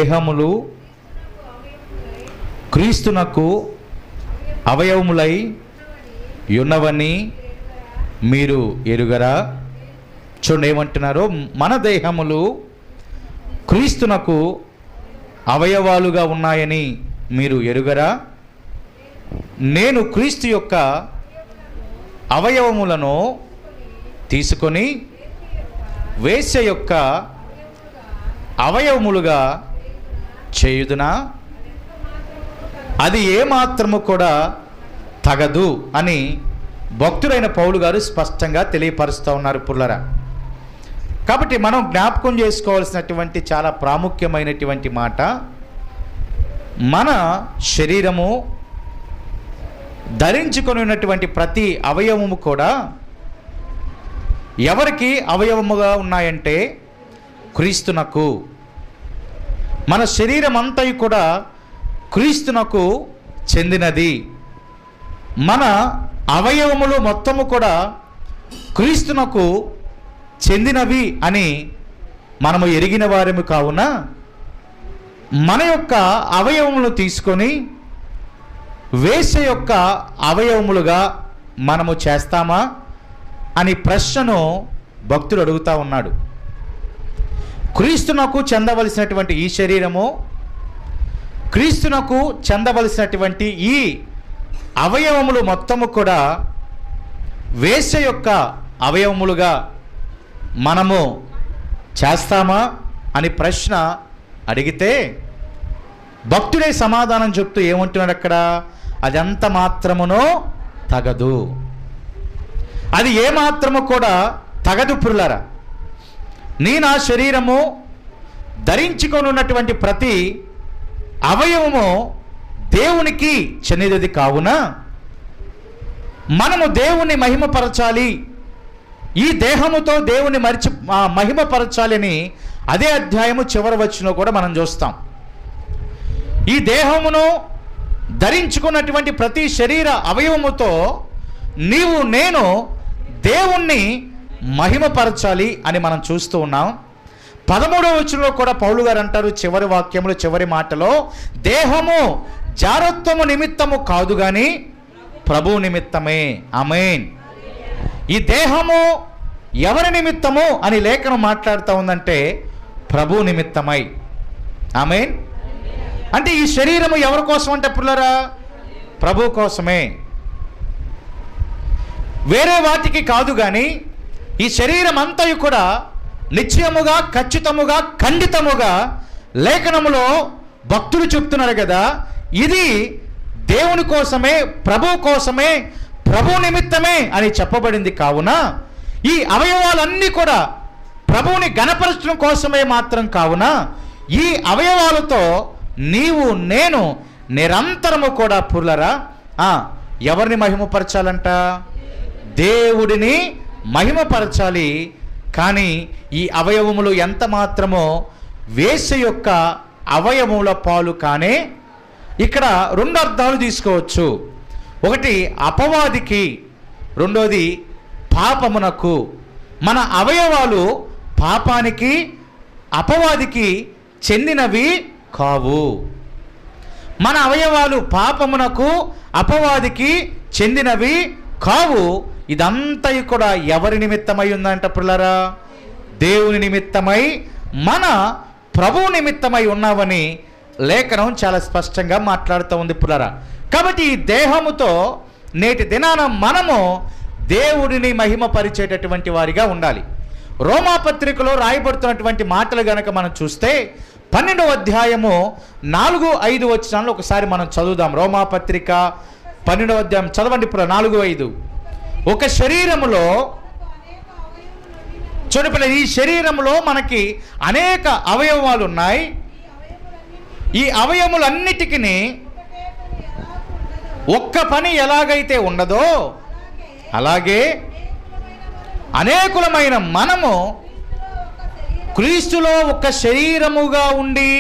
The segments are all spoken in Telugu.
దేహములు క్రీస్తునకు అవయవములై ఉన్నవని మీరు ఎరుగరా? చూడండి ఏమంటున్నారో, మన దేహములు క్రీస్తునకు అవయవాలుగా ఉన్నాయని మీరు ఎరుగరా? నేను క్రీస్తు యొక్క అవయవములను తీసుకొని వేశ్య యొక్క అవయవములుగా చేయుదునా? అది ఏమాత్రము కూడా తగదు అని భక్తుడైన పౌలు గారు స్పష్టంగా తెలియపరుస్తూ ఉన్నారు పుల్లరా. కాబట్టి మనం జ్ఞాపకం చేసుకోవాల్సినటువంటి చాలా ప్రాముఖ్యమైనటువంటి మాట, మన శరీరము ధరించుకొని ఉన్నటువంటి ప్రతి అవయవము కూడా ఎవరికి అవయవముగా ఉన్నాయంటే క్రీస్తునకు. మన శరీరం అంతయు కూడా క్రీస్తునకు చెందినది. మన అవయవములు మొత్తము కూడా క్రీస్తునకు చెందినవి అని మనము ఎరిగిన వారము కావున మన యొక్క అవయవములు తీసుకొని వేశ్య యొక్క అవయవములుగా మనము చేస్తామా అని ప్రశ్నను భక్తుడు అడుగుతూ ఉన్నాడు. క్రీస్తునకు చెందవలసినటువంటి ఈ శరీరము, క్రీస్తునకు చెందవలసినటువంటి ఈ అవయవములు మొత్తము కూడా వేశ్య యొక్క అవయవములుగా మనము చేస్తామా అని ప్రశ్న అడిగితే భక్తుడే సమాధానం చెప్తూ ఏమంటున్నాడు అక్కడ, అదంత మాత్రమునో తగదు, అది ఏమాత్రము కూడా తగదు పురులారా. నీ నా శరీరము ధరించుకొని ఉన్నటువంటి ప్రతి అవయవము దేవునికి చెందినది కావున మనము దేవుని మహిమపరచాలి, ఈ దేహముతో దేవుని మహిమపరచాలని అదే అధ్యాయము చివరి వచనంలో కూడా మనం చూస్తాం. ఈ దేహమును ధరించుకున్నటువంటి ప్రతి శరీర అవయవముతో నీవు నేను దేవుణ్ణి మహిమపరచాలి అని మనం చూస్తూ ఉన్నాం. 13వ వచనంలో కూడా పౌలు గారు అంటారు, చివరి వాక్యంలో చివరి మాటలో, దేహము జారత్వము నిమిత్తము కాదు కానీ ప్రభు నిమిత్తమే. ఆమేన్. ఈ దేహము ఎవరి నిమిత్తము అని లేఖనం మాట్లాడుతూ ఉందంటే ప్రభు నిమిత్తమై. ఆమేన్. అంటే ఈ శరీరము ఎవరి కోసం అంటే పుల్లరా? ప్రభు కోసమే, వేరే వాటికి కాదు. కానీ ఈ శరీరం అంతయు కూడా నిశ్చయముగా, ఖచ్చితముగా, ఖండితముగా లేఖనములో భక్తులు చెప్తున్నారు కదా, ఇది దేవుని కోసమే, ప్రభు కోసమే, ప్రభు నిమిత్తమే అని చెప్పబడింది. కావున ఈ అవయవాలన్నీ కూడా ప్రభువుని గణపరచడం కోసమే మాత్రం కావున ఈ అవయవాలతో నీవు నేను నిరంతరము కూడా పుర్లరా ఎవరిని మహిమపరచాలంట? దేవుడిని మహిమపరచాలి. కానీ ఈ అవయవములు ఎంత మాత్రమో వేశ్య యొక్క అవయవముల పాలు కానే. ఇక్కడ రెండు అర్థాలు తీసుకోవచ్చు. ఒకటి అపవాదికి, రెండోది పాపమునకు. మన అవయవాలు పాపానికి, అపవాదికి చెందినవి కావు. మన అవయవాలు పాపమునకు, అపవాదికి చెందినవి కావు. ఇదంతా కూడా ఎవరి నిమిత్తమై ఉందంట పిల్లరా? దేవుని నిమిత్తమై, మన ప్రభు నిమిత్తమై ఉన్నావని లేఖనం చాలా స్పష్టంగా మాట్లాడుతూ ఉంది పిల్లరా. కాబట్టి ఈ దేహముతో నేటి దినాన మనము దేవుడిని మహిమపరిచేటటువంటి వారిగా ఉండాలి. రోమాపత్రికలో రాయబడుతున్నటువంటి మాటలు గనక మనం చూస్తే 12వ అధ్యాయము 4-5 వచనాలను ఒకసారి మనం చదువుదాం. రోమాపత్రిక 12వ అధ్యాయం చదవండి. 4-5. ఒక శరీరములో చూడపిల్ల, ఈ శరీరంలో మనకి అనేక అవయవాలు ఉన్నాయి. ఈ అవయవములన్నిటికీ ఒక్క పని ఎలాగైతే ఉండదో అలాగే అనేకులమైన మనము క్రీస్తులో ఒక శరీరముగా ఉండి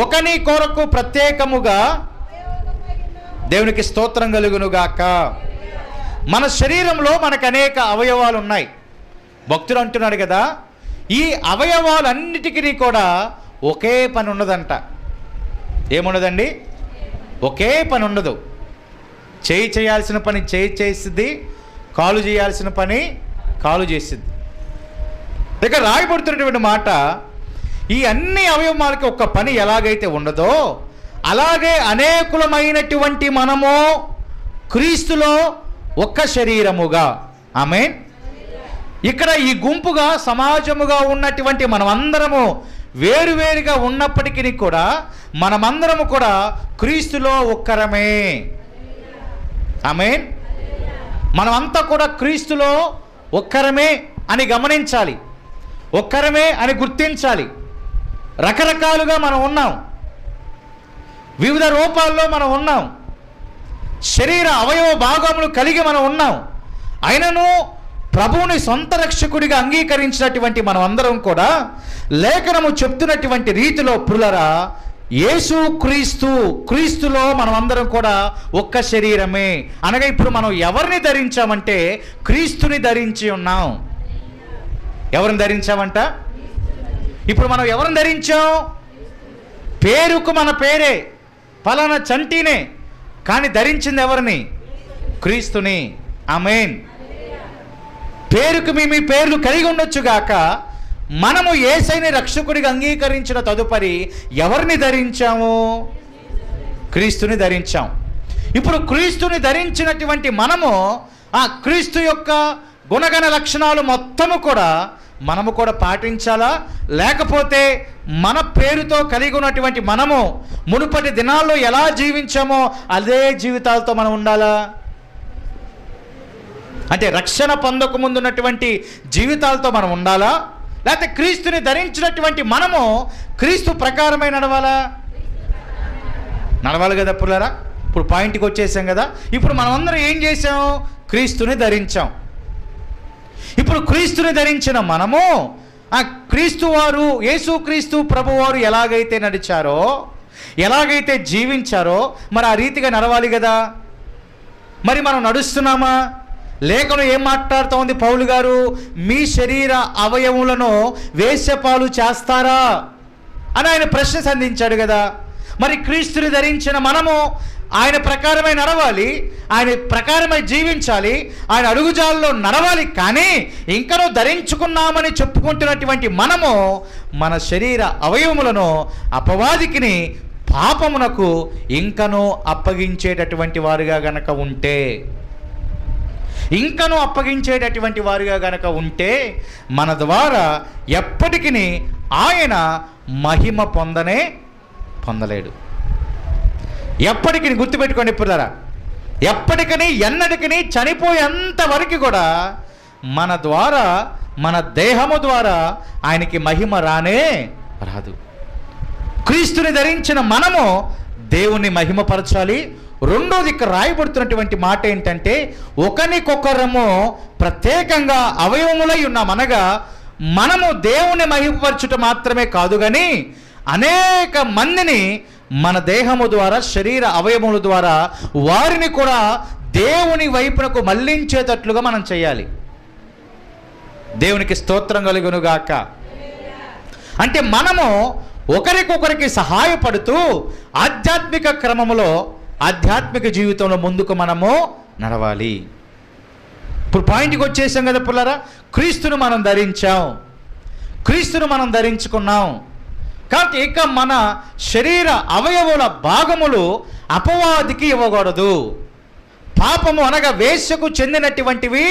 ఒకని కొరకు ప్రత్యేకముగా, దేవునికి స్తోత్రం కలుగునుగాక. మన శరీరంలో మనకు అనేక అవయవాలు ఉన్నాయి. భక్తుడు అంటున్నాడు కదా, ఈ అవయవాలన్నిటికీ కూడా ఒకే పని ఉండదంట. ఏముండదండి? ఒకే పని ఉండదు. చేయాల్సిన పని చేసిద్ది, కాలు చేయాల్సిన పని కాలు చేసిద్ది. ఇక రాయబడుతున్నటువంటి మాట, ఈ అన్ని అవయవాలకి ఒక పని ఎలాగైతే ఉండదో అలాగే అనేకులమైనటువంటి మనము క్రీస్తులో ఒక్క శరీరముగా. ఆమేన్. ఇక్కడ ఈ గుంపుగా సమాజముగా ఉన్నటువంటి మనమందరము వేరువేరుగా ఉన్నప్పటికీ కూడా మనమందరము కూడా క్రీస్తులో ఒక్కరమే. ఆమేన్. మనమంతా కూడా క్రీస్తులో ఒక్కరమే అని గమనించాలి, ఒక్కరమే అని గుర్తించాలి. రకరకాలుగా మనం ఉన్నాం, వివిధ రూపాల్లో మనం ఉన్నాం, శరీర అవయవ భాగములు కలిగి మనం ఉన్నాం. అయినను ప్రభువుని సొంత రక్షకుడిగా అంగీకరించినటువంటి మనం అందరం కూడా లేఖనము చెప్తున్నటువంటి రీతిలో ప్రియులారా, యేసు క్రీస్తులో మనం అందరం కూడా ఒక్క శరీరమే. అనగా ఇప్పుడు మనం ఎవరిని ధరించామంటే క్రీస్తుని ధరించి ఉన్నాం. ఎవరిని ధరించామంట? ఇప్పుడు మనం ఎవరిని ధరించాం? పేరుకు మన పేరే ఫలానా చంటినే, కానీ ధరించింది ఎవరిని? క్రీస్తుని. ఆమేన్. పేరుకు మీ పేర్లు కలిగి ఉండొచ్చుగాక, మనము యేసయ్యని రక్షకుడిగా అంగీకరించిన తదుపరి ఎవరిని ధరించాము? క్రీస్తుని ధరించాం. ఇప్పుడు క్రీస్తుని ధరించినటువంటి మనము ఆ క్రీస్తు యొక్క గుణగణ లక్షణాలు మొత్తము కూడా మనము కూడా పాటించాలా? లేకపోతే మన పేరుతో కలిగి ఉన్నటువంటి మనము మునుపటి దినాల్లో ఎలా జీవించామో అదే జీవితాలతో మనం ఉండాలా? అంటే రక్షణ పొందక ముందు ఉన్నటువంటి జీవితాలతో మనం ఉండాలా? లేకపోతే క్రీస్తుని ధరించినటువంటి మనము క్రీస్తు ప్రకారమై నడవాలా? నడవాలి కదా పుల్లారా. ఇప్పుడు పాయింట్కి వచ్చేసాం కదా. ఇప్పుడు మనమందరం ఏం చేసాం? క్రీస్తుని ధరించాం. ఇప్పుడు క్రీస్తుని ధరించిన మనము ఆ క్రీస్తు వారు, యేసుక్రీస్తు ప్రభువారు ఎలాగైతే నడిచారో, ఎలాగైతే జీవించారో మరి ఆ రీతిగా నడవాలి కదా. మరి మనం నడుస్తున్నామా? లేఖనం ఏం మాట్లాడుతోంది పౌలు గారు? మీ శరీర అవయవులను వేశ్యపాలు చేస్తారా అని ఆయన ప్రశ్న సంధించాడు కదా. మరి క్రీస్తుని ధరించిన మనము ఆయన ప్రకారమై నడవాలి, ఆయన ప్రకారమై జీవించాలి, ఆయన అడుగుజాల్లో నడవాలి. కానీ ఇంకనూ ధరించుకున్నామని చెప్పుకుంటున్నటువంటి మనము మన శరీర అవయవములను అపవాదికిని, పాపమునకు ఇంకనూ అప్పగించేటటువంటి వారుగా గనక ఉంటే, ఇంకనూ అప్పగించేటటువంటి వారుగా గనక ఉంటే మన ద్వారా ఎప్పటికీ ఆయన మహిమ పొందలేడు. ఎప్పటికీ గుర్తుపెట్టుకోండి పిల్లరా, ఎప్పటికీ ఎన్నటికీ చనిపోయేంత వరకు కూడా మన ద్వారా, మన దేహము ద్వారా ఆయనకి మహిమ రాదు. క్రీస్తుని ధరించిన మనము దేవుణ్ణి మహిమపరచాలి. రెండోది ఇక్కడ రాయబడుతున్నటువంటి మాట ఏంటంటే, ఒకరికొకరము ప్రత్యేకంగా అవయవములై ఉన్నాం. అనగా మనము దేవుని మహిమపరచుట మాత్రమే కాదు కానీ అనేక మందిని మన దేహము ద్వారా, శరీర అవయవముల ద్వారా వారిని కూడా దేవుని వైపునకు మళ్లించేటట్లుగా మనం చేయాలి. దేవునికి స్తోత్రం కలుగునుగాక. అంటే మనము ఒకరికొకరికి సహాయపడుతూ ఆధ్యాత్మిక క్రమములో, ఆధ్యాత్మిక జీవితంలో ముందుకు మనము నడవాలి. ఇప్పుడు పాయింట్కి వచ్చేసాం కదా పుల్లారా. క్రీస్తును మనం ధరించాం, క్రీస్తును మనం ధరించుకున్నాం. కాబట్టి ఇక మన శరీర అవయవుల భాగములు అపవాదికి ఇవ్వకూడదు. పాపము అనగా వేశ్యకు చెందినటువంటివి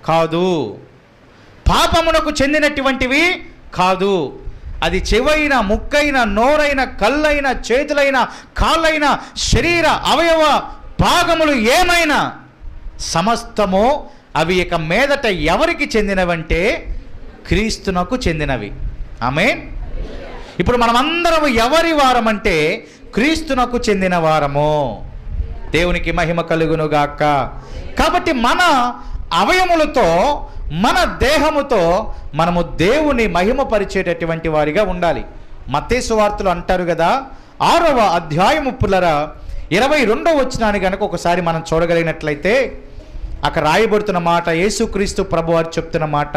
కాదు, పాపమునకు చెందినటువంటివి కాదు. అది చెవైన, ముక్కైన, నోరైన, కళ్ళైన, చేతులైన, కాళ్ళైన, శరీర అవయవ భాగములు ఏమైనా సమస్తము అవి ఇక మీదట ఎవరికి చెందినవంటే క్రీస్తునకు చెందినవి. ఆమేన్. ఇప్పుడు మనమందరము ఎవరి వారమంటే క్రీస్తునకు చెందిన వారము. దేవునికి మహిమ కలుగునుగాక. కాబట్టి మన అవయములతో, మన దేహముతో మనము దేవుని మహిమపరిచేటటువంటి వారిగా ఉండాలి. మత్తయి సువార్తలు అంటారు కదా, 6వ అధ్యాయము పుల్లరా 22వ వచనాన్ని కనుక ఒకసారి మనం చూడగలిగినట్లయితే అక్కడ రాయబడుతున్న మాట, యేసుక్రీస్తు ప్రభువారు చెప్తున్న మాట,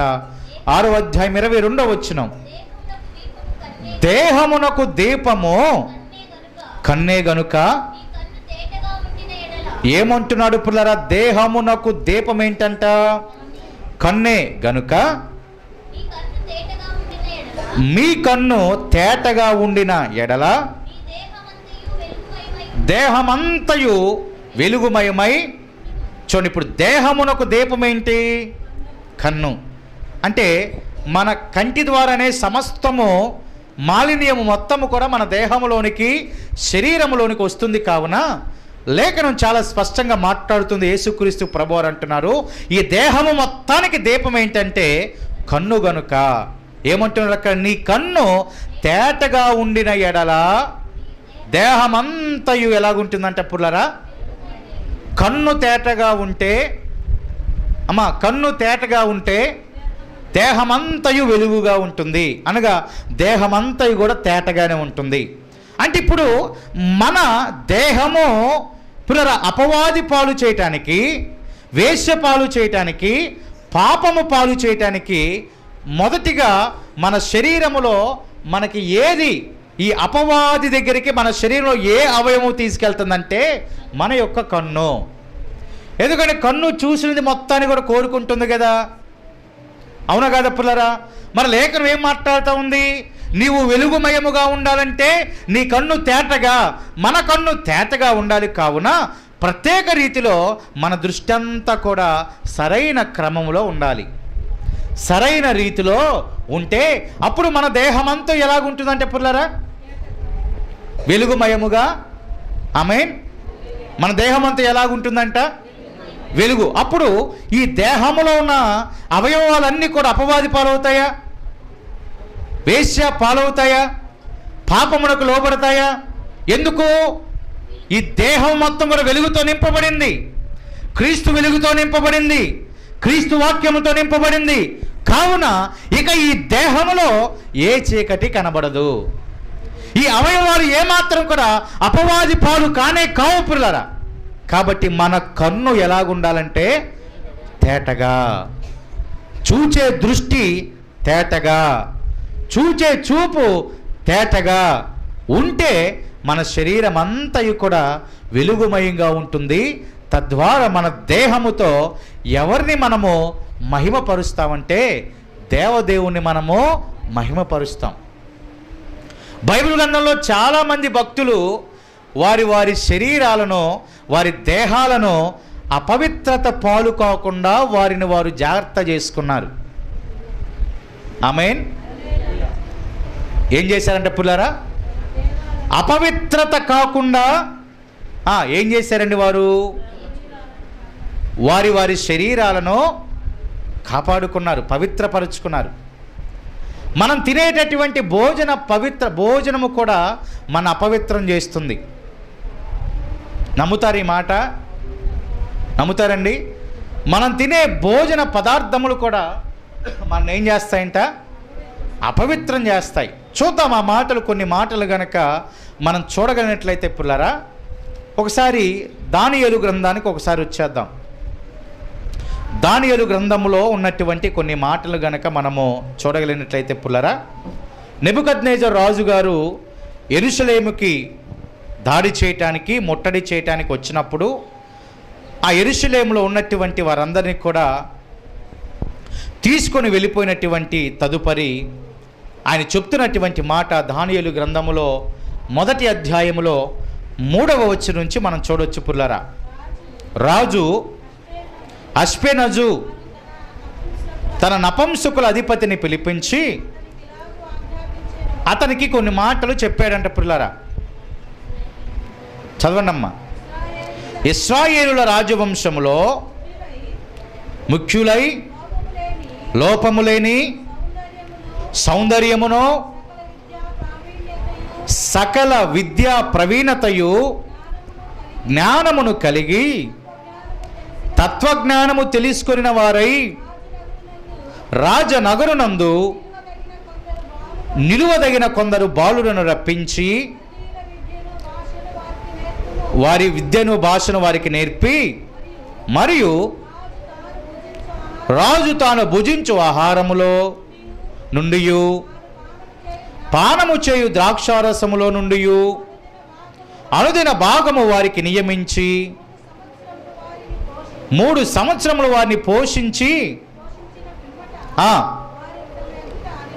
6వ అధ్యాయం 22వ వచనం, దేహమునకు దీపము కన్నే గనుక. ఏమంటున్నాడు పిల్లరా? దేహమునకు దీపం ఏంటంట? కన్నే గనుక మీ కన్ను తేటగా ఉండిన ఎడల దేహమంతయు వెలుగుమయమై. చూడండి, ఇప్పుడు దేహమునకు దీపం ఏంటి? కన్ను. అంటే మన కంటి ద్వారానే సమస్తము మాలిన్యము మొత్తము కూడా మన దేహంలోనికి, శరీరంలోనికి వస్తుంది. కావున లేఖనం చాలా స్పష్టంగా మాట్లాడుతుంది. యేసుక్రీస్తు ప్రభువారు అంటున్నారు, ఈ దేహము మొత్తానికి దీపం ఏంటంటే కన్ను గనుక. ఏమంటున్నారు అక్కడ? నీ కన్ను తేటగా ఉండిన ఎడల దేహమంతయు ఎలాగుంటుందంట పుల్లరా? కన్ను తేటగా ఉంటే, కన్ను తేటగా ఉంటే దేహమంతయు వెలుగుగా ఉంటుంది. అనగా దేహమంతయు కూడా తేటగానే ఉంటుంది. అంటే ఇప్పుడు మన దేహము పునరా అపవాది పాలు చేయటానికి, వేశ్య పాలు చేయటానికి, పాపము పాలు చేయటానికి మొదటిగా మన శరీరములో మనకి ఏది, ఈ అపవాది దగ్గరికి మన శరీరంలో ఏ అవయవం తీసుకెళ్తుందంటే మన యొక్క కన్ను. ఎందుకంటే కన్ను చూసినది మొత్తాన్ని కూడా కోరుకుంటుంది కదా, అవునా కదా పుల్లరా? మరి లేఖనం ఏం మాట్లాడుతూ ఉంది? నీవు వెలుగుమయముగా ఉండాలంటే నీ కన్ను తేటగా, మన కన్ను తేటగా ఉండాలి. కావున ప్రత్యేక రీతిలో మన దృష్టి అంతా కూడా సరైన క్రమంలో ఉండాలి. సరైన రీతిలో ఉంటే అప్పుడు మన దేహమంతా ఎలాగుంటుందంటే పుల్లరా? వెలుగుమయముగా. ఆమేన్. మన దేహమంతా ఎలాగుంటుందంట? వెలుగు. అప్పుడు ఈ దేహంలో ఉన్న అవయవాలన్నీ కూడా అపవాది పాలవుతాయా? వేశ్య పాలవుతాయా? పాపమునకు లోబడతాయా? ఎందుకు? ఈ దేహం మొత్తం కూడా వెలుగుతో నింపబడింది. క్రీస్తు వెలుగుతో నింపబడింది, క్రీస్తు వాక్యముతో నింపబడింది. కావున ఇక ఈ దేహంలో ఏ చీకటి కనబడదు. ఈ అవయవాలు ఏమాత్రం కూడా అపవాది పాలు కానే కావు పిల్లరా. కాబట్టి మన కన్ను ఎలాగుండాలంటే తేటగా, చూచే దృష్టి తేటగా, చూచే చూపు తేటగా ఉంటే మన శరీరం అంతయు కూడా వెలుగుమయంగా ఉంటుంది. తద్వారా మన దేహముతో ఎవరిని మనము మహిమపరుస్తామంటే దేవదేవుని మనము మహిమపరుస్తాం. బైబిల్ గ్రంథంలో చాలామంది భక్తులు వారి వారి శరీరాలను, వారి దేహాలను అపవిత్రత పాలు కాకుండా వారిని వారు జాగ్రత్త చేసుకున్నారు. ఆమేన్. ఏం చేశారంటే పుల్లారా? అపవిత్రత కాకుండా ఏం చేశారండి వారు? వారి వారి శరీరాలను కాపాడుకున్నారు, పవిత్రపరుచుకున్నారు. మనం తినేటటువంటి భోజనము కూడా మన అపవిత్రం చేస్తుంది. నమ్ముతారు ఈ మాట? నమ్ముతారండి? మనం తినే భోజన పదార్థములు కూడా మనం ఏం చేస్తాయంట? అపవిత్రం చేస్తాయి. చూద్దాం ఆ మాటలు, కొన్ని మాటలు గనక మనం చూడగలిగినట్లయితే పుల్లారా, ఒకసారి దానియేలు గ్రంథానికి ఒకసారి వచ్చేద్దాం. దానియేలు గ్రంథములో ఉన్నటువంటి కొన్ని మాటలు గనక మనము చూడగలిగినట్లయితే పుల్లారా, నెబుకద్నెజరు రాజుగారు యెరూషలేముకి దాడి చేయటానికి, ముట్టడి చేయటానికి వచ్చినప్పుడు ఆ యెరూషలేములో ఉన్నటువంటి వారందరినీ కూడా తీసుకొని వెళ్ళిపోయినటువంటి తదుపరి ఆయన చెప్తున్నటువంటి మాట దానియేలు గ్రంథములో 1వ అధ్యాయములో 3వ వచనం నుంచి మనం చూడొచ్చు పుల్లారా. రాజు అష్పెనజు తన నపుంసకుల అధిపతిని పిలిపించి అతనికి కొన్ని మాటలు చెప్పాడంట పుల్లారా. చదవండమ్మా. ఇశ్రాయేలుల రాజవంశములో ముఖ్యులై లోపములేని సౌందర్యమును సకల విద్యా ప్రవీణతయు జ్ఞానమును కలిగి తత్వజ్ఞానము తెలుసుకొనిన వారై రాజనగరునందు నిలువదగిన కొందరు బాలులను రప్పించి వారి విద్యను భాషను వారికి నేర్పి, మరియు రాజు తాను భుజించు ఆహారములో నుండి పానము చేయు ద్రాక్షారసములో నుండి అనుదిన భాగము వారికి నియమించి 3 సంవత్సరములు వారిని పోషించి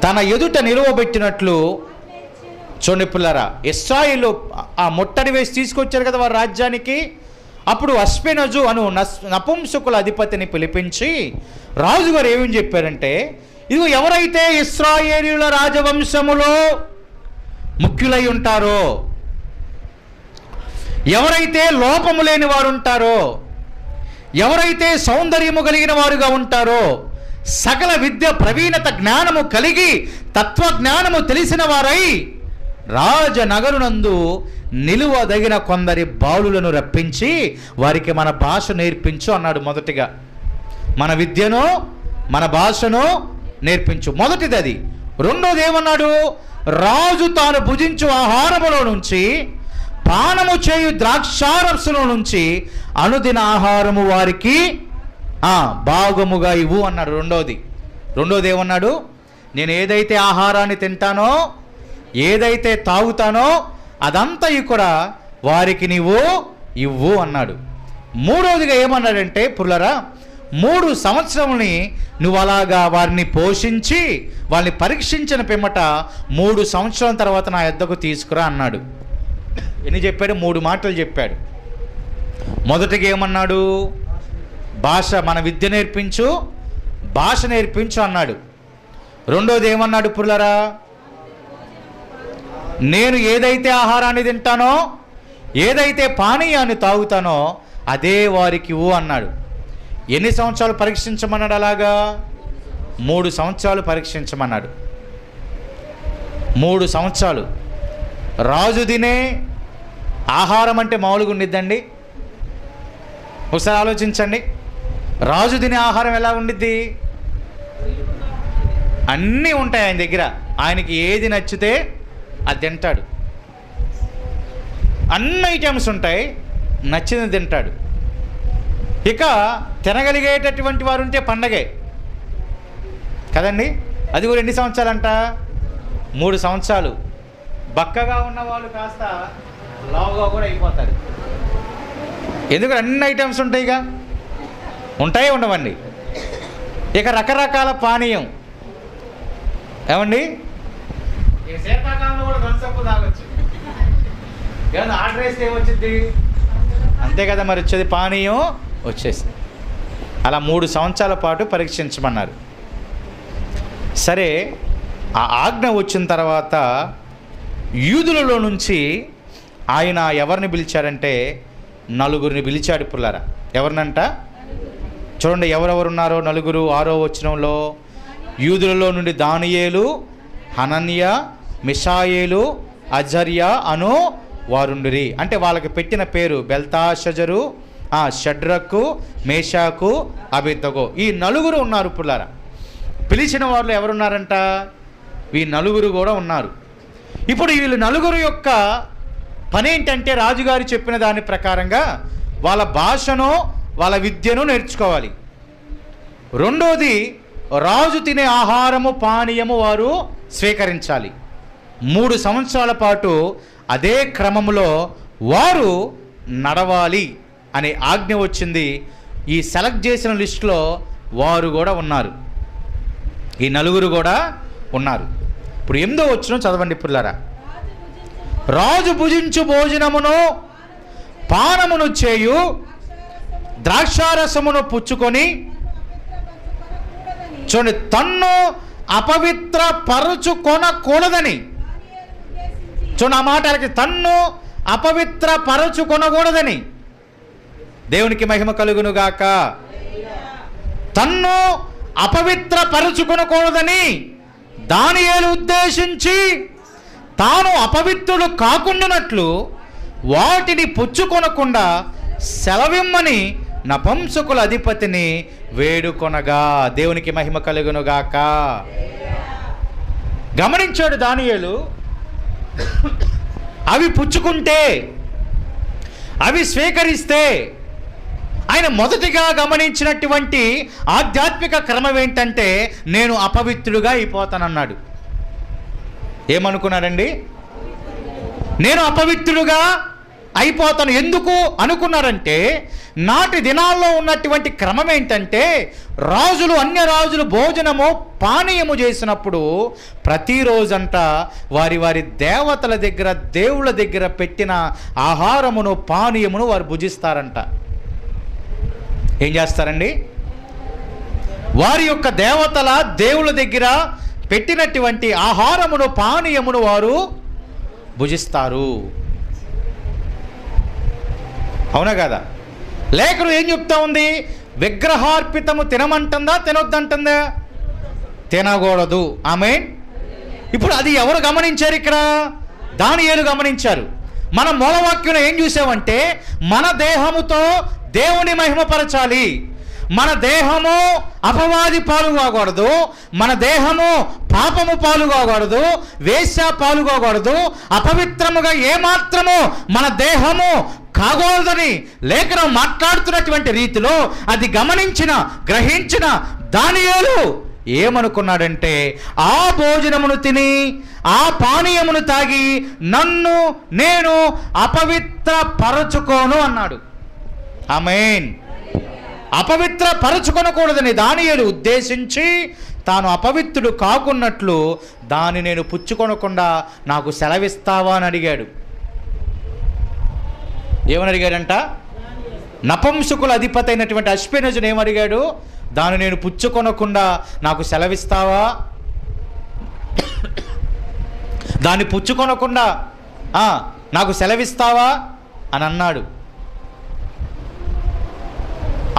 తన ఎదుట నిలువబెట్టినట్లు. చూడండి పిల్లరా, ఇశ్రాయేలు ఆ ముట్టడి వేసి తీసుకొచ్చారు కదా వారి రాజ్యానికి. అప్పుడు అష్పెనజు అను నపుంసకుల అధిపతిని పిలిపించి రాజుగారు ఏమని చెప్పారంటే, ఇదిగో ఎవరైతే ఇశ్రాయేలీయుల రాజవంశములో ముఖ్యులై ఉంటారో, ఎవరైతే లోపము లేని వారు ఉంటారో, ఎవరైతే సౌందర్యము కలిగిన వారుగా ఉంటారో, సకల విద్య ప్రవీణత జ్ఞానము కలిగి తత్వజ్ఞానము తెలిసిన వారై రాజనగరునందు నిలువదగిన కొందరి బాలులను రప్పించి వారికి మన భాష నేర్పించు అన్నాడు. మొదటిగా మన విద్యను మన భాషను నేర్పించు, మొదటిది అది. రెండోది ఏమన్నాడు, రాజు తాను భుజించు ఆహారములో నుంచి పానము చేయు ద్రాక్షారసములో నుంచి అనుదిన ఆహారము వారికి భాగముగా ఇవ్వు అన్నాడు. రెండోది ఏమన్నాడు, నేను ఏదైతే ఆహారాన్ని తింటానో, ఏదైతే తాగుతానో అదంతా కూడా వారికి నీవు ఇవ్వు అన్నాడు. మూడోదిగా ఏమన్నాడంటే పుల్లరా, 3 సంవత్సరములని నువ్వు అలాగా వారిని పోషించి వాళ్ళని పరీక్షించిన పిమ్మట 3 సంవత్సరాల తర్వాత నా యొద్దకు తీసుకురా అన్నాడు. ఎన్ని చెప్పాడు? 3 మాటలు చెప్పాడు. మొదటిగా ఏమన్నాడు, భాష, మన విద్య నేర్పించు, భాష నేర్పించు అన్నాడు. రెండోది ఏమన్నాడు పుల్లరా, నేను ఏదైతే ఆహారాన్ని తింటానో, ఏదైతే పానీయాన్ని తాగుతానో అదే వారికి ఇవ్వు అన్నాడు. ఎన్ని సంవత్సరాలు పరీక్షించమన్నాడు? అలాగా 3 సంవత్సరాలు పరీక్షించమన్నాడు. 3 సంవత్సరాలు. రాజు తినే ఆహారం అంటే మామూలుగా ఉండిద్దండి? ఒకసారి ఆలోచించండి. రాజు తినే ఆహారం ఎలా ఉండిద్ది? అన్నీ ఉంటాయి ఆయన దగ్గర. ఆయనకి ఏది నచ్చితే అది తింటాడు. అన్ని ఐటమ్స్ ఉంటాయి, నచ్చింది తింటాడు. ఇక తినగలిగేటటువంటి వారు ఉంటే పండగే కదండి. అది కూడా ఎన్ని సంవత్సరాలంట? 3 సంవత్సరాలు. బక్కగా ఉన్న వాళ్ళు కాస్త లావుగా కూడా అయిపోతారు. ఎందుకంటే అన్ని ఐటమ్స్ ఉంటాయిగా, ఉంటాయి ఉండవండి. ఇక రకరకాల పానీయం ఏమండి, శీతాకాలంలో కూడా థమ్సప్ తాగొచ్చు. ఏమన్నా ఆర్డర్ వేస్తే ఏమొచ్చింది? అంతే కదా మరి, వచ్చేది పానీయం వచ్చేసింది. అలా 3 సంవత్సరాల పాటు పరీక్షించమన్నారు. సరే, ఆ ఆజ్ఞ వచ్చిన తర్వాత యూదులలో నుంచి ఆయన ఎవరిని పిలిచారంటే 4 పిలిచాడు పుల్లారా. ఎవరినంట? చూడండి ఎవరెవరున్నారో 4. 6వ వచనంలో యూదులలో నుండి దానియేలు, హనన్య, మిషాయేలు, అజర్యా అను వారుండిరి. అంటే వాళ్ళకి పెట్టిన పేరు బెల్తాషజరు, షడ్రకు, మేషాకు, అబేద్నెగో. ఈ 4 ఉన్నారు పుల్లారా. పిలిచిన వారిలో ఎవరున్నారంట? ఈ 4 కూడా ఉన్నారు. ఇప్పుడు వీళ్ళు 4 యొక్క పని ఏంటంటే రాజుగారు చెప్పిన దాని ప్రకారంగా వాళ్ళ భాషను వాళ్ళ విద్యను నేర్చుకోవాలి. రెండోది, రాజు తినే ఆహారము పానీయము వారు స్వీకరించాలి. 3 సంవత్సరాల పాటు అదే క్రమంలో వారు నడవాలి అనే ఆజ్ఞ వచ్చింది. ఈ సెలెక్ట్ చేసిన లిస్టులో వారు కూడా ఉన్నారు. ఈ 4 కూడా ఉన్నారు. ఇప్పుడు 8వ వచనం చదవండి పుల్లారా. రాజు భుజించు భోజనమును పానమును చేయు ద్రాక్షారసమును పుచ్చుకొని, చూడండి, తన్ను అపవిత్ర పరుచుకొనకూడదని. చూడండి ఆ మాటలకి, తన్ను అపవిత్ర పరుచుకొనకూడదని. దేవునికి మహిమ కలుగునుగాక. తన్ను అపవిత్ర పరుచుకొనకూడదని దానియేలు ఉద్దేశించి తాను అపవిత్రుడు కాకుండానట్లు వాటిని పుచ్చుకొనకుండా సెలవిమ్మని నపుంసకుల అధిపతిని వేడుకొనగా. దేవునికి మహిమ కలుగునుగాక. గమనించాడు దానియేలు. అవి పుచ్చుకుంటే, అవి స్వీకరిస్తే ఆయన మొదటిగా గమనించినటువంటి ఆధ్యాత్మిక క్రమం ఏంటంటే నేను అపవిత్రుడుగా అయిపోతానన్నాడు. ఏమనుకున్నాడండి? నేను అపవిత్రుడుగా అయిపోతాను. ఎందుకు అనుకున్నారంటే, నాటి దినాల్లో ఉన్నటువంటి క్రమం ఏంటంటే, రాజులు, అన్య రాజులు భోజనము పానీయము చేసినప్పుడు ప్రతిరోజంట వారి వారి దేవతల దగ్గర, దేవుళ్ళ దగ్గర పెట్టిన ఆహారమును పానీయమును వారు భుజిస్తారంట. ఏం చేస్తారండి? వారి యొక్క దేవతల, దేవుళ్ళ దగ్గర పెట్టినటువంటి ఆహారమును పానీయమును వారు భుజిస్తారు. అవునా కదా? లేఖనం ఏం చెప్తా ఉంది? విగ్రహార్పితము తినమంటుందా, తినొద్దంటుందా? తినకూడదు. ఆమేన్. ఇప్పుడు అది ఎవరు గమనించారు? ఇక్కడ దానియేలు గమనించారు. మనం మూలవాక్యంలో ఏం చూసామంటే, మన దేహముతో దేవుని మహిమపరచాలి. మన దేహము అపవాది పాలు కాకూడదు, మన దేహము పాపము పాలు కాకూడదు, వేశ్య పాలు కాకూడదు, అపవిత్రముగా ఏమాత్రము మన దేహము కాకూడదని లేఖనం మాట్లాడుతున్నటువంటి రీతిలో అది గమనించిన, గ్రహించిన దానియేలు ఏమనుకున్నాడంటే, ఆ భోజనమును తిని ఆ పానీయమును తాగి నన్ను నేను అపవిత్ర పరచుకోను అన్నాడు. ఆమేన్. అపవిత్ర పరచుకొనకూడదని దానియేలు ఉద్దేశించి తాను అపవిత్రుడు కాకున్నట్లు దాన్ని నేను పుచ్చుకొనకుండా నాకు సెలవిస్తావా అని అడిగాడు. ఏమని అడిగాడంట? నపుంసకుల అధిపతి అయినటువంటి అష్పెనజును ఏమడిగాడు? దాన్ని నేను పుచ్చుకొనకుండా నాకు సెలవిస్తావా? దాన్ని పుచ్చుకొనకుండా నాకు సెలవిస్తావా అని అన్నాడు.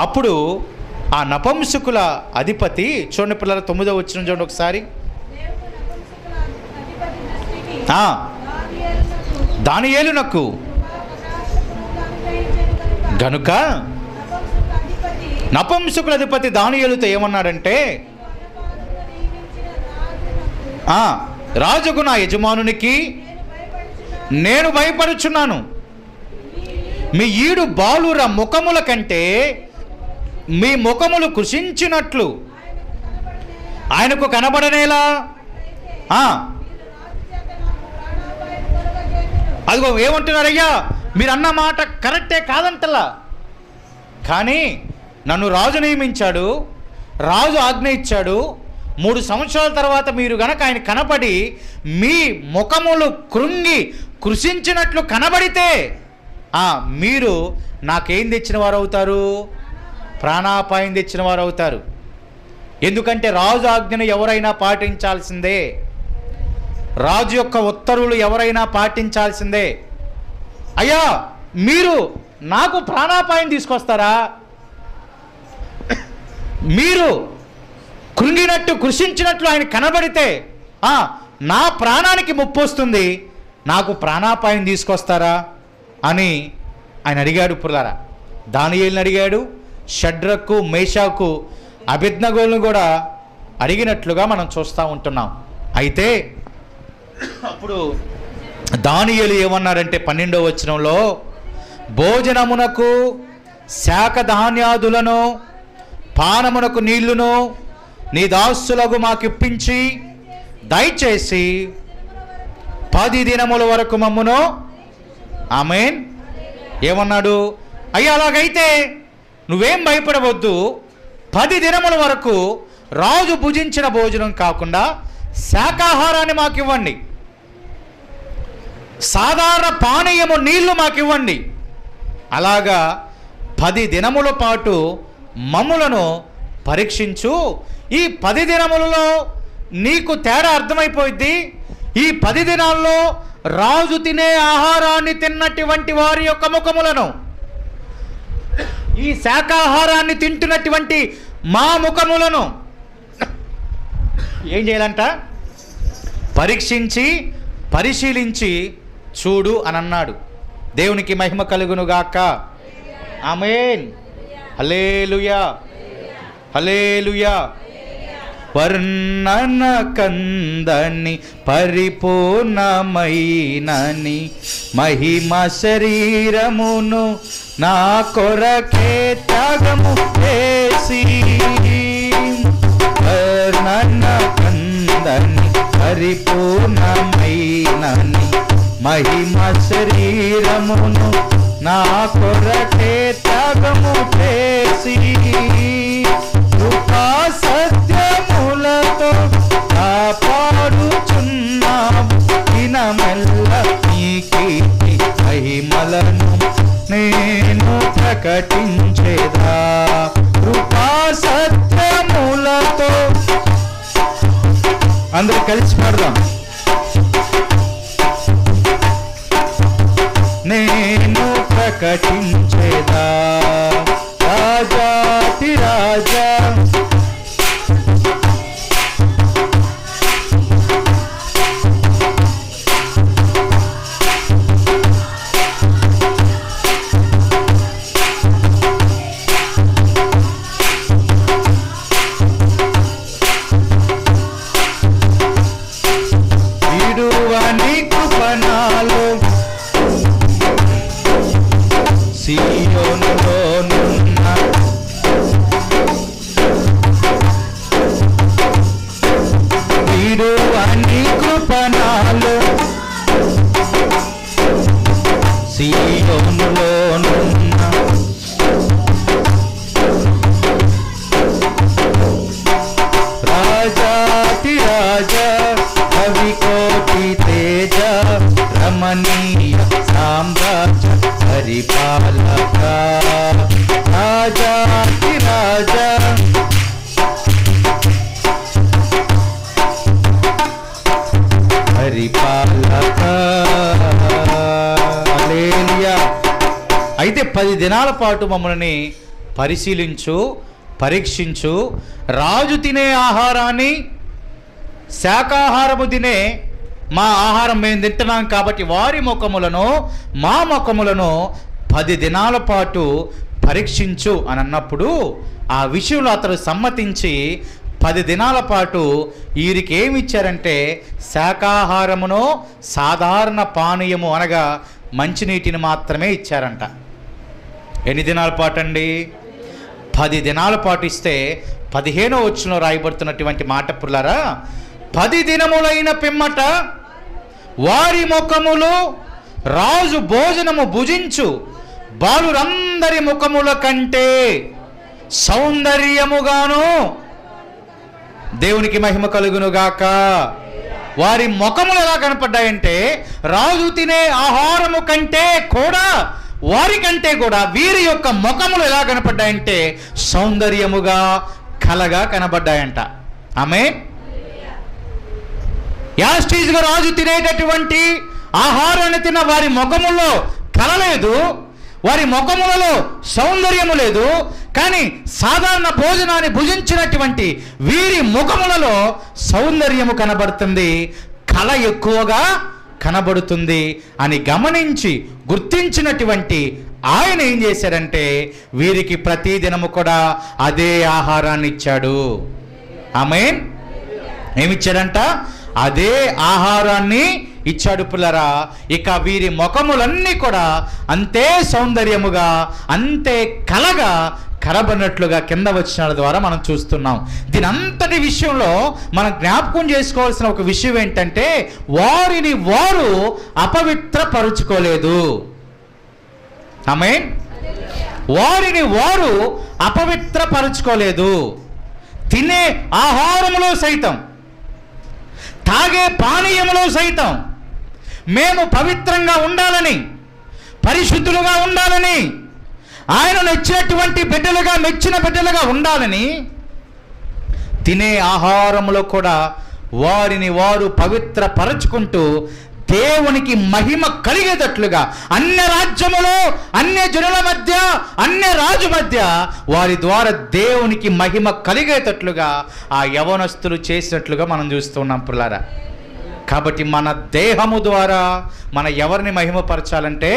అప్పుడు ఆ నపుంసకుల అధిపతి, చూడండి పిల్లల 9వ వచనం చూడండి ఒకసారి. దానియేలునకు గనుక నపుంసకుల అధిపతి దానియేలుతో ఏమన్నాడంటే, రాజుకు నా యజమానునికి నేను భయపడుచున్నాను. మీ ఈడు బాలుర ముఖముల కంటే మీ ముఖములు కృషించినట్లు ఆయనకు కనబడనేలా. అదిగో ఏమంటున్నారయ్యా, మీరు అన్న మాట కరెక్టే కాదంటలా, కానీ నన్ను రాజు నియమించాడు, రాజు ఆజ్ఞ ఇచ్చాడు. 3 సంవత్సరాల తర్వాత మీరు గనక ఆయన కనబడి మీ ముఖములు కృంగి కృషించినట్లు కనబడితే మీరు నాకేం తెచ్చిన వారు అవుతారు? ప్రాణాపాయం తెచ్చిన వారు అవుతారు. ఎందుకంటే రాజు ఆజ్ఞను ఎవరైనా పాటించాల్సిందే, రాజు యొక్క ఉత్తర్వులు ఎవరైనా పాటించాల్సిందే. అయ్యా, మీరు నాకు ప్రాణాపాయం తీసుకొస్తారా? మీరు కృంగినట్టు కృషించినట్లు ఆయన కనబడితే నా ప్రాణానికి ముప్పు వస్తుంది, నాకు ప్రాణాపాయం తీసుకొస్తారా అని ఆయన అడిగాడు. పుల్లారా, దానియేలుని అడిగాడు, షడ్రకు, మేషాకు, అబేద్నెగోలను కూడా అడిగినట్లుగా మనం చూస్తూ ఉంటున్నాం. అయితే అప్పుడు దానియేలు ఏమన్నారంటే 12వ వచనంలో, భోజనమునకు శాఖ ధాన్యాదులను పానమునకు నీళ్లును నీ దాసులకు మాకిప్పించి దయచేసి 10 దినముల వరకు మమ్మును. ఆమేన్. ఏమన్నాడు? అయ్యా, అలాగైతే నువ్వేం భయపడవద్దు, 10 దినముల వరకు రాజు భుజించిన భోజనం కాకుండా శాకాహారాన్ని మాకివ్వండి, సాధారణ పానీయము నీళ్లు మాకివ్వండి. అలాగా 10 దినముల పాటు మమ్ములను పరీక్షించు. ఈ 10 దినములలో నీకు తేడా అర్థమైపోయింది. ఈ 10 దినాల్లో రాజు తినే ఆహారాన్ని తిన్నటువంటి వారి యొక్క ముఖములను, ఈ శాకాహారాన్ని తింటున్నటువంటి మా ముఖములను ఏం చేయాలంట? పరీక్షించి పరిశీలించి చూడు అని అన్నాడు. దేవునికి మహిమ కలుగునుగాక. ఆమేన్. హల్లెలూయా, హల్లెలూయా. వర్ణన కందని పరిపూర్ణమైనని మహిమ శరీరమును నా కొరకే త్యాగము చేసి, వర్ణన కందని పరిపూర్ణమైన మహిమ శరీరమును నా కొరకే త్యాగము చేసి కృపా సత్యములతో కాపాడుచున్నావు. దినమెల్ల నీ కీర్తి మహిమలను నేను ప్రకటించేదా. కృపా సత్యములతో అందరూ కలిసి పాడదాం. నేను ప్రకటించేదా రాజాతి రాజా విడువని కృపణాలు సీయోనులోనున్న విడువని కృపణాలు సీయోనులోనున్న రాజాతి రాజా కవికోటి తేజ రమణీయ సామ్రాజ్య పరిపాలక రాజాతి రాజా పరిపాలక. హల్లెలూయా. అయితే 10 దినాల పాటు మమ్మల్ని పరిశీలించు, పరీక్షించు. రాజు తినే ఆహారాన్ని, శాకాహారము తినే మా ఆహారం మేము తింటున్నాం కాబట్టి వారి ముఖములను మా ముఖములను 10 దినాల పాటు పరీక్షించు అని అన్నప్పుడు ఆ విషయంలో అతడు సమ్మతించి 10 దినాల పాటు వీరికి ఏమి ఇచ్చారంటే శాకాహారమును, సాధారణ పానీయము అనగా మంచినీటిని మాత్రమే ఇచ్చారంట. ఎన్ని దినాల పాటు అండి? 10 దినాల పాటు ఇస్తే 15వ వచనంలో రాయబడుతున్నటువంటి మాట పుల్లారా, 10 దినములైన పిమ్మట వారి ముఖములు రాజు భోజనము భుజించు బాలురందరి ముఖముల కంటే సౌందర్యముగాను, దేవునికి మహిమ కలుగునుగాక. వారి ముఖములు ఎలా కనపడ్డాయంటే రాజు తినే ఆహారము కంటే కూడా, వారికంటే కూడా వీరి యొక్క ముఖములు ఎలా కనపడ్డాయంటే సౌందర్యముగా కలగా కనబడ్డాయంట. ఆమేన్. యాస్టీజ్గా రాజు తినేటటువంటి ఆహారాన్ని తిన్న వారి ముఖములో కలలేదు, వారి ముఖములలో సౌందర్యము లేదు. కానీ సాధారణ భోజనాన్ని భుజించినటువంటి వీరి ముఖములలో సౌందర్యము కనబడుతుంది, కళ ఎక్కువగా కనబడుతుంది అని గమనించి గుర్తించినటువంటి ఆయన ఏం చేశాడంటే వీరికి ప్రతిదినము కూడా అదే ఆహారాన్ని ఇచ్చాడు. ఆమేన్. ఏమిచ్చాడంట? అదే ఆహారాన్ని ఇచ్చాడు పిల్లరా. ఇక వీరి ముఖములన్నీ కూడా అంతే సౌందర్యముగా, అంతే కలగా కనబడినట్లుగా కింద వచనాల ద్వారా మనం చూస్తున్నాం. దీని అంతటి విషయంలో మనం జ్ఞాపకం చేసుకోవాల్సిన ఒక విషయం ఏంటంటే వారిని వారు అపవిత్రపరుచుకోలేదు. ఆమేన్. వారిని వారు అపవిత్రపరుచుకోలేదు. తినే ఆహారములో సైతం, తాగే పానీయములో సైతం మేము పవిత్రంగా ఉండాలని, పరిశుద్ధులుగా ఉండాలని, ఆయన నచ్చినటువంటి బిడ్డలుగా, మెచ్చిన బిడ్డలుగా ఉండాలని తినే ఆహారములో కూడా వారిని వారు పవిత్రపరచుకుంటూ దేవునికి మహిమ కలిగేటట్లుగా అన్య రాజ్యములో, అన్య జనుల మధ్య, అన్య రాజు మధ్య వారి ద్వారా దేవునికి మహిమ కలిగేటట్లుగా ఆ యవనస్తులు చేసినట్లుగా మనం చూస్తున్నాం పిల్లారా. కాబట్టి మన దేహము ద్వారా మన ఎవరిని మహిమపరచాలంటే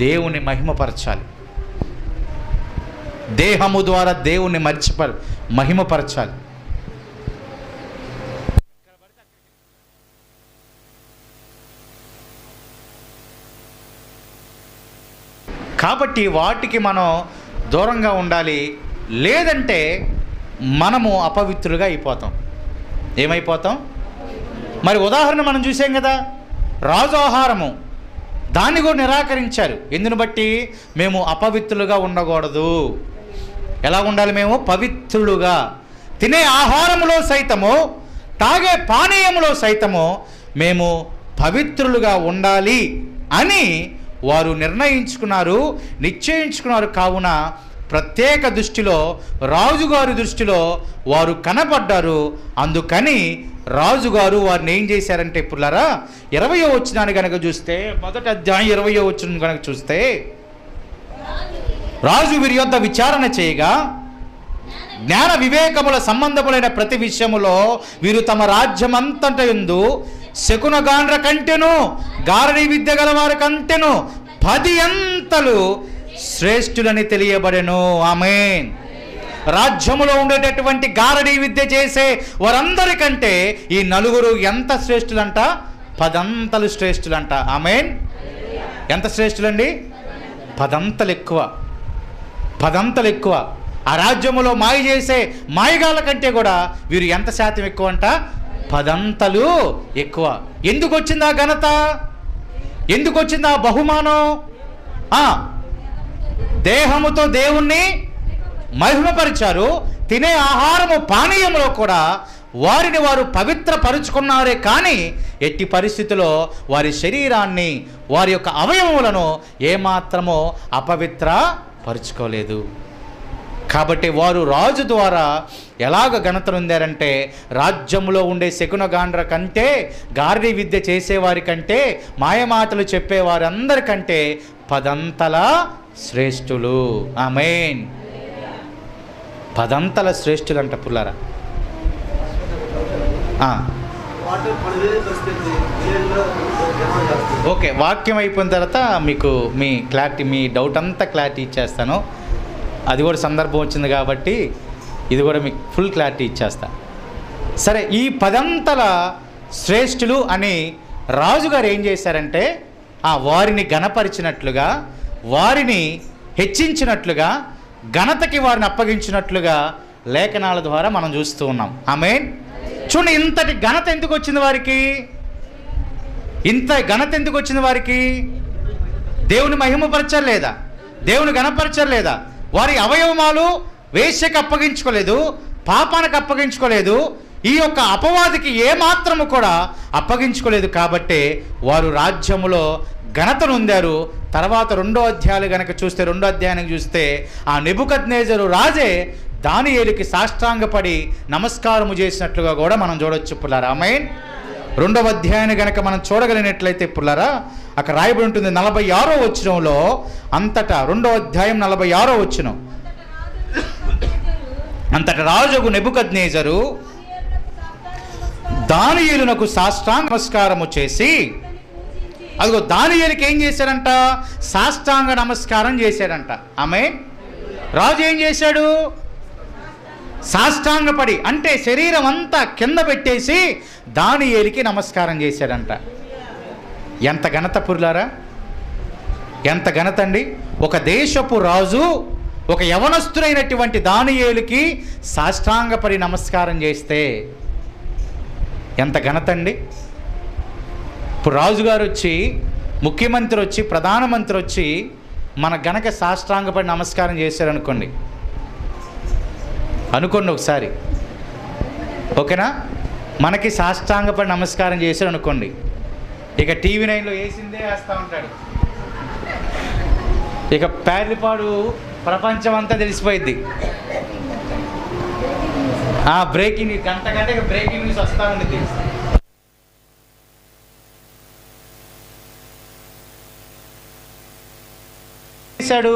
దేవుని మహిమపరచాలి. దేహము ద్వారా దేవుని మహిమపరచాలి. కాబట్టి వాటికి మనం దూరంగా ఉండాలి. లేదంటే మనము అపవిత్రులుగా అయిపోతాం. ఏమైపోతాం? మరి ఉదాహరణ మనం చూసాం కదా, రాజు ఆహారము దాన్ని కూడా నిరాకరించారు. ఎందుని బట్టి? మేము అపవిత్రులుగా ఉండకూడదు. ఎలా ఉండాలి? మేము పవిత్రులుగా, తినే ఆహారములో సైతము, తాగే పానీయములో సైతము మేము పవిత్రులుగా ఉండాలి అని వారు నిర్ణయించుకున్నారు, నిశ్చయించుకున్నారు. కావున ప్రత్యేక దృష్టిలో, రాజుగారి దృష్టిలో వారు కనబడ్డారు. అందుకని రాజుగారు వారిని ఏం చేశారంటే పుల్లారా, 20వ వచనాన్ని కనుక చూస్తే, మొదటి అధ్యాయం 20వ వచనం కనుక చూస్తే, రాజు వీరి యొద్ద విచారణ చేయగా జ్ఞాన వివేకముల సంబంధములైన ప్రతి విషయములో వీరు తమ రాజ్యమంతట యందు శకునగాండ్ర కంటెను, గారడీ విద్య గలవారి కంటెను 10 అంతలు శ్రేష్ఠులని తెలియబడెను. ఆమేన్. రాజ్యములో ఉండేటటువంటి గారడీ విద్య చేసే వారందరికంటే ఈ నలుగురు ఎంత శ్రేష్ఠులంట? 10 అంతలు శ్రేష్ఠులంట. ఆమేన్. ఎంత శ్రేష్ఠులండి? 10 అంతలు ఎక్కువ. 10 అంతలు ఎక్కువ. ఆ రాజ్యములో మాయ చేసే మాయగాళ్ళ కంటే కూడా వీరు ఎంత శాతం ఎక్కువ అంట? 10 అంతలు ఎక్కువ. ఎందుకు వచ్చింది ఆ ఘనత? ఎందుకు వచ్చింది ఆ బహుమానం? దేహముతో దేవుణ్ణి మహిమపరిచారు. తినే ఆహారము పానీయములో కూడా వారిని వారు పవిత్రపరుచుకున్నారే కానీ ఎట్టి పరిస్థితిలో వారి శరీరాన్ని, వారి యొక్క అవయవములను ఏమాత్రమో అపవిత్రపరుచుకోలేదు. కాబట్టి వారు రాజు ద్వారా ఎలాగ ఘనత పొందారంటే, రాజ్యంలో ఉండే శకునగాండ్ర కంటే, గారడీ విద్య చేసేవారి కంటే, మాయమాటలు చెప్పేవారందరికంటే 10 అంతల శ్రేష్ఠులు. ఆమేన్. 10 అంతల శ్రేష్ఠులు అంట పుల్లారా. ఓకే, వాక్యం అయిపోయిన తర్వాత మీకు మీ క్లారిటీ, మీ డౌట్ అంతా క్లారిటీ ఇచ్చేస్తాను. అది కూడా సందర్భం వచ్చింది కాబట్టి ఇది కూడా మీకు ఫుల్ క్లారిటీ ఇచ్చేస్తా. సరే, ఈ 10 అంతల శ్రేష్ఠులు అని రాజుగారు ఏం చేశారంటే, వారిని ఘనపరిచినట్లుగా, వారిని హెచ్చించినట్లుగా, ఘనతకి వారిని అప్పగించినట్లుగా లేఖనాల ద్వారా మనం చూస్తూ ఉన్నాం. ఆమేన్. చూడండి, ఇంతటి ఘనత ఎందుకు వచ్చింది వారికి? ఇంత ఘనత ఎందుకు వచ్చింది వారికి? దేవుని మహిమపరచారు లేదా? దేవుని ఘనపరచారు లేదా? వారి అవయవమాలు వేశ్యకు అప్పగించుకోలేదు, పాపానికి అప్పగించుకోలేదు, ఈ యొక్క అపవాదికి ఏమాత్రము కూడా అప్పగించుకోలేదు. కాబట్టి వారు రాజ్యములో ఘనత నొందారు. తర్వాత 2వ అధ్యాయాలు కనుక చూస్తే, 2వ అధ్యాయానికి చూస్తే, ఆ నెబుకద్నెజరు రాజే దానియేలుకి సాష్టాంగపడి నమస్కారము చేసినట్లుగా కూడా మనం చూడొచ్చు పుల్లారా. ఆమేన్. 2వ అధ్యాయాన్ని కనుక మనం చూడగలిగినట్లయితే పుల్లారా, అక్కడ రాయబడి ఉంటుంది 46వ వచనంలో అంతటా, 2వ అధ్యాయం 46వ వచనం, అంతటా రాజుకు నెబుకద్నెజరు దానియేలునకు సాష్టాంగ నమస్కారము చేసి, అదిగో దానియేలుకి ఏం చేశాడంట? సాష్టాంగ నమస్కారం చేశాడంట. ఆమేన్. రాజు ఏం చేశాడు? సాష్టాంగపడి, అంటే శరీరం అంతా కింద పెట్టేసి దానియేలుకి నమస్కారం చేశాడంట. ఎంత ఘనత పురులారా, ఎంత ఘనత అండి! ఒక దేశపు రాజు ఒక యవనస్తుడైనటువంటి దానియేలుకి సాష్టాంగపడి నమస్కారం చేస్తే ఎంత ఘనత అండి! ఇప్పుడు రాజుగారు వచ్చి, ముఖ్యమంత్రి వచ్చి, ప్రధానమంత్రి వచ్చి మన గనక సాష్టాంగపడి నమస్కారం చేశారనుకోండి, ఒకసారి, ఓకేనా? మనకి సాష్టాంగపడి నమస్కారం చేశారనుకోండి, ఇక టీవీ 9లో వేసిందే వేస్తూ ఉంటాడు. ఇక పేర్లిపాడు ప్రపంచం అంతా తెలిసిపోయింది. బ్రేకింగ్ న్యూస్, గంట ఇక బ్రేకింగ్ న్యూస్ వస్తూ ఉంది. చేశాడు?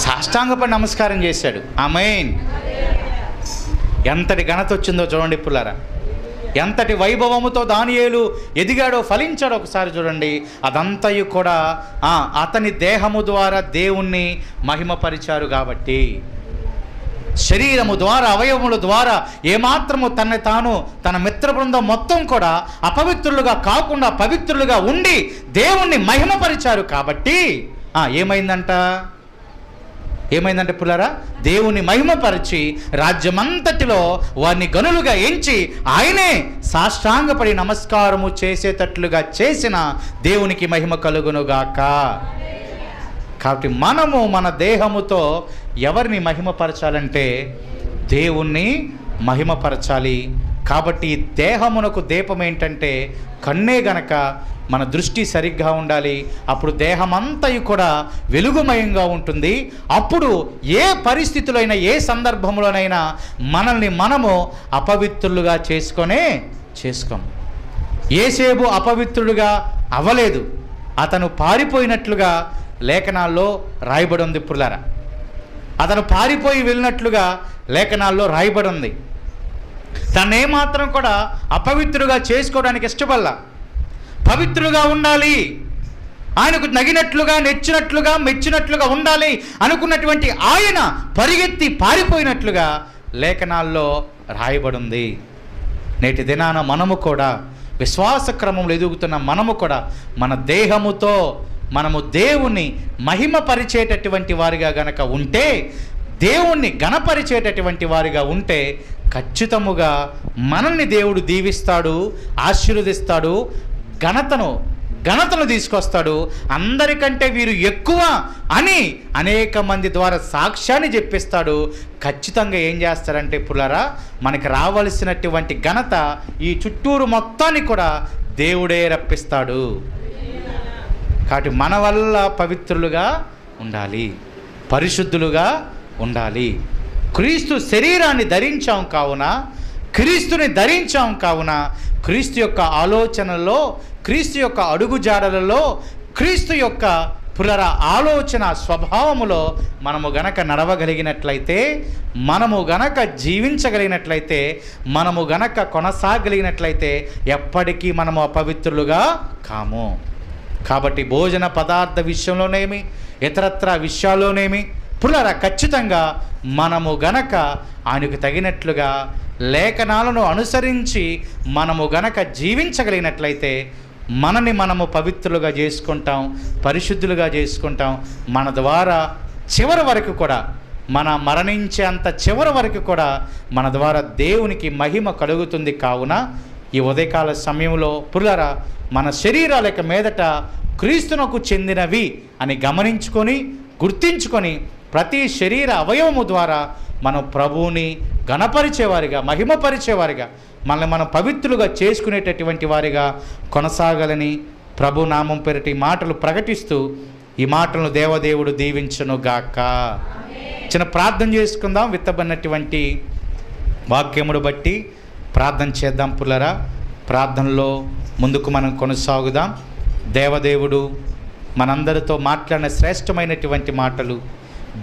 సాష్టాంగపడి నమస్కారం చేశాడు. ఆమేన్. ఎంతటి ఘనత వచ్చిందో చూడండి పుల్లారా. ఎంతటి వైభవముతో దానియేలు ఎదిగాడో, ఫలించాడో ఒకసారి చూడండి. అదంతయు కూడా అతని దేహము ద్వారా దేవుణ్ణి మహిమపరిచారు. కాబట్టి శరీరము ద్వారా, అవయవముల ద్వారా ఏమాత్రము తాను, తన మిత్ర బృందం మొత్తం కూడా అపవిత్రులుగా కాకుండా పవిత్రులుగా ఉండి దేవుణ్ణి మహిమపరిచారు. కాబట్టి ఏమైందంట? ఏమైందంటే పుల్లారా, దేవుని మహిమపరిచి రాజ్యమంతటిలో వారిని గనులుగా ఎంచి ఆయనే సాష్టాంగపడి నమస్కారము చేసేటట్లుగా చేసిన దేవునికి మహిమ కలుగునుగాక. కాబట్టి మనము మన దేహముతో ఎవరిని మహిమపరచాలంటే దేవుణ్ణి మహిమపరచాలి. కాబట్టి దేహమునకు దీపం ఏంటంటే కన్నే గనక మన దృష్టి సరిగ్గా ఉండాలి. అప్పుడు దేహమంతయు కూడా వెలుగుమయంగా ఉంటుంది. అప్పుడు ఏ పరిస్థితులైనా ఏ సందర్భంలోనైనా మనల్ని మనము అపవిత్రులుగా చేసుకోం. యేసేపు అపవిత్రుడుగా అవ్వలేదు, అతను పారిపోయినట్లుగా లేఖనాల్లో రాయబడి ఉంది పుల్లారా. అతను పారిపోయి వెళ్ళినట్లుగా లేఖనాల్లో రాయబడి ఉంది. తనేమాత్రం కూడా అపవిత్రుడుగా చేసుకోవడానికి ఇష్టపడలా. పవిత్రులుగా ఉండాలి, ఆయనకు నగినట్లుగా, నెచ్చినట్లుగా, మెచ్చినట్లుగా ఉండాలి అనుకున్నటువంటి ఆయన పరిగెత్తి పారిపోయినట్లుగా లేఖనాల్లో రాయబడి ఉంది. నేటి దినాన మనము కూడా విశ్వాస క్రమంలో ఎదుగుతున్న మనము కూడా మన దేహముతో మనము దేవుణ్ణి మహిమపరిచేటటువంటి వారిగా గనక ఉంటే, దేవుణ్ణి గణపరిచేటటువంటి వారిగా ఉంటే ఖచ్చితముగా మనల్ని దేవుడు దీవిస్తాడు, ఆశీర్వదిస్తాడు, ఘనతను తీసుకొస్తాడు. అందరికంటే వీరు ఎక్కువ అని అనేక మంది ద్వారా సాక్ష్యాన్ని చెప్పిస్తాడు. ఖచ్చితంగా ఏం చేస్తారంటే పుల్లారా, మనకి రావలసినటువంటి ఘనత ఈ చుట్టూరు మొత్తాన్ని కూడా దేవుడే రప్పిస్తాడు. కాబట్టి మన వల్ల పవిత్రులుగా ఉండాలి, పరిశుద్ధులుగా ఉండాలి. క్రీస్తు శరీరాన్ని ధరించాం కావున, క్రీస్తుని ధరించాం కావున, క్రీస్తు యొక్క ఆలోచనలో, క్రీస్తు యొక్క అడుగుజాడలలో, క్రీస్తు యొక్క పునర ఆలోచన స్వభావములో మనము గనక నడవగలిగినట్లయితే, మనము గనక జీవించగలిగినట్లయితే, మనము గనక కొనసాగలిగినట్లయితే ఎప్పటికీ మనము అపవిత్రులుగా కాము. కాబట్టి భోజన పదార్థ విషయంలోనేమి, ఇతరత్ర విషయాల్లోనేమి పునర ఖచ్చితంగా మనము గనక ఆయనకు తగినట్లుగా లేఖనాలను అనుసరించి మనము గనక జీవించగలిగినట్లయితే మనని మనము పవిత్రులుగా చేసుకుంటాం, పరిశుద్ధులుగా చేసుకుంటాం. మన ద్వారా చివరి వరకు కూడా, మన మరణించేంత చివరి వరకు కూడా మన ద్వారా దేవునికి మహిమ కలుగుతుంది. కావున ఈ ఉదయకాల సమయంలో పురులారా, మన శరీరాల మీదట క్రీస్తునకు చెందినవి అని గమనించుకొని, గుర్తించుకొని ప్రతి శరీర అవయవము ద్వారా మనం ప్రభువుని గణపరిచేవారిగా, మహిమపరిచేవారిగా, మనల్ని మనం పవిత్రులుగా చేసుకునేటటువంటి వారిగా కొనసాగాలని ప్రభు నామం పేరిట ఈ మాటలు ప్రకటిస్తూ ఈ మాటలను దేవదేవుడు దీవించును గాక. చిన్న ప్రార్థన చేసుకుందాం. విత్తబడినటువంటి వాక్యమును బట్టి ప్రార్థన చేద్దాం పుల్లరా. ప్రార్థనలో ముందుకు మనం కొనసాగుదాం. దేవదేవుడు మనందరితో మాట్లాడిన శ్రేష్టమైనటువంటి మాటలు,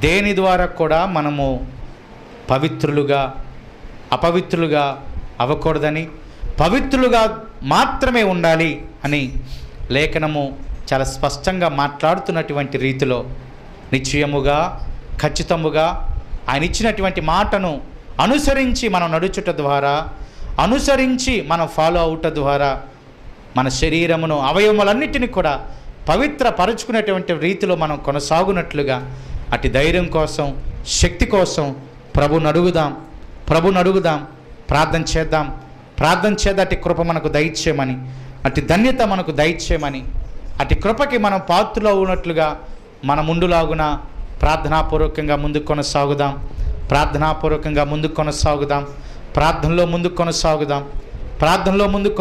దేని ద్వారా కూడా మనము పవిత్రులుగా అపవిత్రులుగా అవ్వకూడదని, పవిత్రులుగా మాత్రమే ఉండాలి అని లేఖనము చాలా స్పష్టంగా మాట్లాడుతున్నటువంటి రీతిలో నిశ్చయముగా, ఖచ్చితముగా ఆయన ఇచ్చినటువంటి మాటను అనుసరించి మనం నడుచుట ద్వారా, అనుసరించి మనం ఫాలో అవుట ద్వారా మన శరీరమును, అవయవములన్నిటిని కూడా పవిత్రపరుచుకునేటువంటి రీతిలో మనం కొనసాగునట్లుగా అటు ధైర్యం కోసం, శక్తి కోసం ప్రభుని అడుగుదాం, ప్రార్థన చేద్దాం. అటు కృప మనకు దయచేయమని, అటు ధన్యత మనకు దయచేయమని, అటు కృపకి మనం పాత్రలో ఉన్నట్లుగా మన ముందులాగున ప్రార్థనాపూర్వకంగా ముందుకు కొనసాగుదాం. ప్రార్థనలో ముందుకు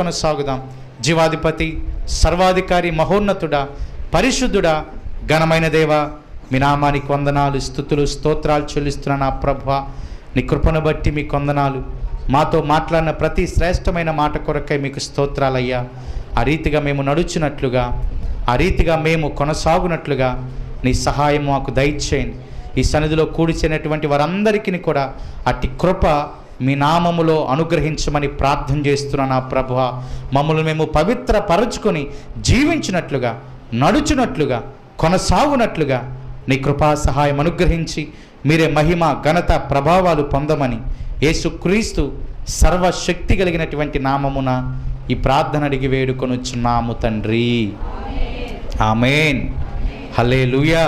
కొనసాగుదాం. జీవాధిపతి, సర్వాధికారి, మహోన్నతుడా, పరిశుద్ధుడా, ఘనమైన దేవా, మీ నామానికి వందనాలు, స్తుతులు, స్తోత్రాలు చెల్లిస్తున్నా నా ప్రభువా. నీ కృపను బట్టి మీకు వందనాలు. మాతో మాట్లాడిన ప్రతి శ్రేష్టమైన మాట కొరకై మీకు స్తోత్రాలయ్యా. ఆ రీతిగా మేము నడుచున్నట్లుగా, ఆ రీతిగా మేము కొనసాగునట్లుగా నీ సహాయం మాకు దయచేయండి. ఈ సన్నిధిలో కూడిచేనటువంటి వారందరికీ కూడా అట్టి కృప మీ నామములో అనుగ్రహించమని ప్రార్థన చేస్తున్నా నా ప్రభువా. మమ్మల్ని మేము పవిత్రపరచుకొని జీవించినట్లుగా, నడుచున్నట్లుగా, కొనసాగునట్లుగా నీ కృపా సహాయం అనుగ్రహించి మీరే మహిమ, ఘనత, ప్రభావాలు పొందమని యేసుక్రీస్తు సర్వశక్తి కలిగినటువంటి నామమున ఈ ప్రార్థన అడిగి వేడుకొనుచున్నాము తండ్రి. ఆమేన్. హల్లెలూయా.